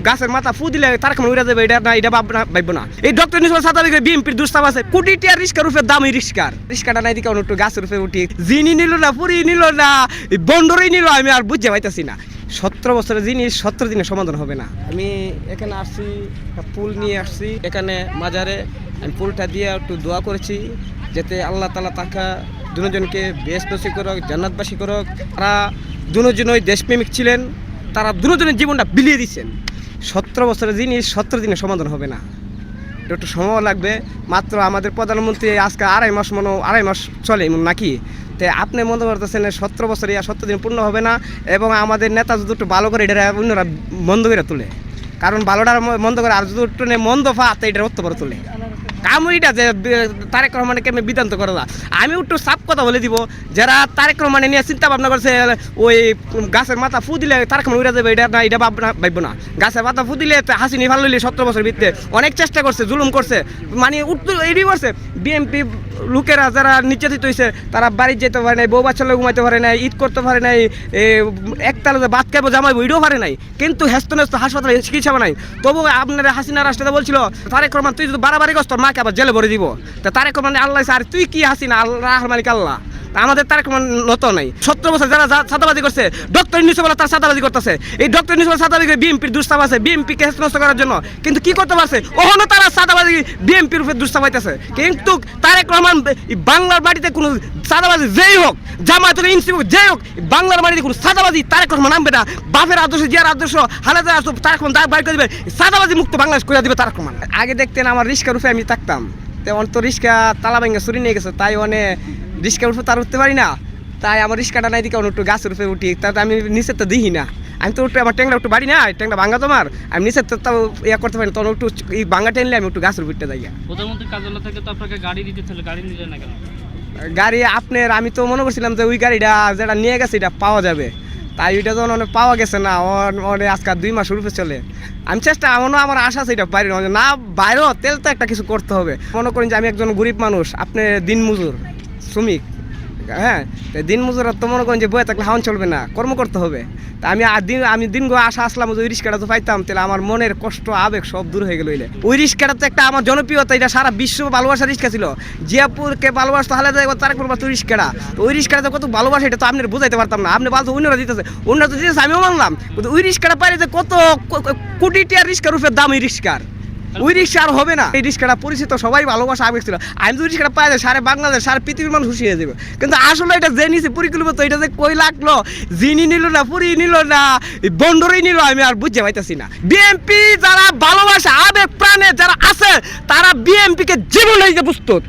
গাছের মাথা ফু দিলে তার কেমন উড়ে যাবে, এটা না, এটা ভাববো না। এই ডক্টর নিউজ সাদাবিকে বিএনপির দুস্তাব আছে, কোটি টিয়ার রিস্কার রূপে দামি রিস্কাটা নাই দিকে একটু গাছের রূপে উঠি, জিনি নিল না, পুরি নিল না, বন্ডরই নিল, আমি আর বুঝতে পাইতেছি না। 17 বছরের জিনিস 17 দিনে সমাধান হবে না। আমি এখানে আসছি, ফুল নিয়ে আসছি এখানে মাজারে, আমি ফুলটা দিয়ে একটু দোয়া করেছি যাতে আল্লাহ তাআলা তাকে দুজনকে বেশ নসিব করুক, জান্নাতবাসী করুক। তারা দুজনই দেশপ্রেমিক ছিলেন, তারা দুজনের জীবনটা বিলিয়ে দিচ্ছেন। 17 বছরের জিনিস 17 দিনে সমাধান হবে না, একটু সময় লাগবে। মাত্র আমাদের প্রধানমন্ত্রী আজকে আড়াই মাস চলে নাকি, তো আপনি মনে করতেছেন 17 বছরে 17 দিন পূর্ণ হবে না। এবং আমাদের নেতা যদি একটু ভালো করে এটা অন্যরা বন্ধ করে তোলে, কারণ ভালোটা বন্ধ করে আর যদি একটু মন্দ ফাতে এটা রক্ত করে তোলে। কামড়িটা যে তারেক রহমানকে কেমন বিধান্ত করা যায়, আমি একটু সাপ কথা বলে দিব, যারা তারেক রহমানে নিয়ে চিন্তা ভাবনা করছে ওই গাছের মাথা ফু দিলে তার কেমন উড়ে যাবে, এটা না, এটা ভাববো না। গাছের মাথা ফু দিলে হাসিনি ভালো লইলে 17 বছর ভিত্তিতে অনেক চেষ্টা করছে, জুলুম করছে, মানে উত্তর এটাই করছে। বিএনপি লোকেরা যারা নির্যাতিত হয়েছে তারা বাড়ি যেতে পারে নাই, বউ বাচ্চারা ঘুমাইতে পারে নাই, ঈদ করতে পারে নাই, একতালে ভাত খাইবো জামাইবো এটাও পারে নাই, কিন্তু হেস্ত হাসপাতালে চিকিৎসা নাই। তবু আপনারা হাসিনা রাষ্ট্রটা বলছিল তারেক রহমান তুই যদি বাড়াবাড়ি করছ তোর মাকে আবার জেলে ভরে দিব। তা তারেক রহমান আল্লাহ আর তুই কি হাসিনা, আল্লাহ মালিক আল্লাহ, আমাদের তারেক রহমান নত নাই। 17 বছর যারা সাদাবাজি করছে, ডক্টর ইউনূস বলে তার সাদাবাজি করতেছে, এই ডক্টর ইউনূস সাদাবাজি বিএনপির দুস্তাব আছে, বিএনপিকে নষ্ট করার জন্য, কিন্তু কি করতে পারছে ওখানে তারা সাদাবাজি বিএনপির উপরে দুস্তাব হইতেছে। কিন্তু তারেক রহমান বাংলার বাড়িতে কোনো সাদাবাজি যেই হোক, জামায়াত হোক, ইনসিপ হোক, যেই হোক, বাংলার বাড়িতে কোনো সাদাবাজি তারেক রহমান নামবে না। বাপের আদর্শ, জিয়ার আদর্শ, হালাদা তারেক রহমান বাইর করে দিবে, সাদাবাজি মুক্ত বাংলাদেশ করে দিবে তারেক রহমান। আগে দেখতেন আমার রিস্কার রূপে আমি থাকতাম, তেমন তো রিস্কা তালা ভেঙে চুরি নিয়ে গেছে, তাই অনেক রিস্কার উপরে তার উঠতে পারি না, তাই আমার রিস্কাটা নাই দিকে একটু গাছের উপরে উঠি, তাতে আমি নিচে তো দিই না। আমি তো আমার ট্যাংরা একটু বাড়ি না, ট্যাংরা ভাঙা তোমার, আমি নিচে তো তাও ইয়া করতে পারি, তখন একটু এই ভাঙা টেনলে আমি একটু গাছের উপরটা যাই। প্রধানমন্ত্রী কার্যালয় থেকে তো আপনাকে গাড়ি দিতে ছিল, গাড়ি নিলেন না কেন? গাড়ি আপনার, আমি তো মনে করছিলাম যে ওই গাড়িটা যেটা নিয়ে গেছে এটা পাওয়া যাবে, তাই ওইটা যখন অনেক পাওয়া গেছে না, আজকাল 2 মাস রূপে চলে। আমি চেষ্টা আমার আশা আছে এটা বাইরে না, বাইরেও তেল তো একটা কিছু করতে হবে। মনে করেন যে আমি একজন গরিব মানুষ, আপনি দিনমজুর শ্রমিক, হ্যাঁ, দিন মজুরা তো মনে করেন যে বয়ে থাকলে হাওয়ান চলবে না, কর্ম করতে হবে। তা আমি দিনগো আশা আসলাম যে ওই রিস্কাটা তো পাইতাম, তাহলে আমার মনের কষ্ট আবেগ সব দূর হয়ে গেল। ওই রিস্কাটা তো একটা আমার জনপ্রিয়তা, এটা সারা বিশ্ব ভালোবাসার রিস্কা ছিল। জিয়াপুরকে ভালোবাসতো হালে তারেক রহমান তুই রিস্কাটা, তো ওই রিস্কাটা কত ভালোবাসা এটা তো আপনি বুঝাইতে পারতাম না। আপনি বলতো অন্যরা দিতেছে, অন্যরা তো দিতেছে আমিও মানলাম, কিন্তু ওই রিস্কাটা পাইলে যে কত কোটি টিয়ার রিস্কার রূপে দাম এই রিস্কার, ওই রিক্সা আর হবে না। এই রিক্সাটা পরিচিত, সবাই ভালোবাসা আবেগ ছিল। আমি তো রিক্সাটা পাই যায় সারা বাংলাদেশ, সারা পৃথিবীর মানুষ খুশি হয়ে যাবে। কিন্তু আসলে এটা যে নিচে পরিকল্পিত, এটা যে কই লাগলো, জিনি নিল না, পুরি নিল না, বন্ডরই নিল, আমি আর বুঝতে পাইতেছি না। বিএনপি যারা ভালোবাসা আবেগ প্রাণে যারা আছে, তারা বিএনপিকে জীবন হইতে প্রস্তুত।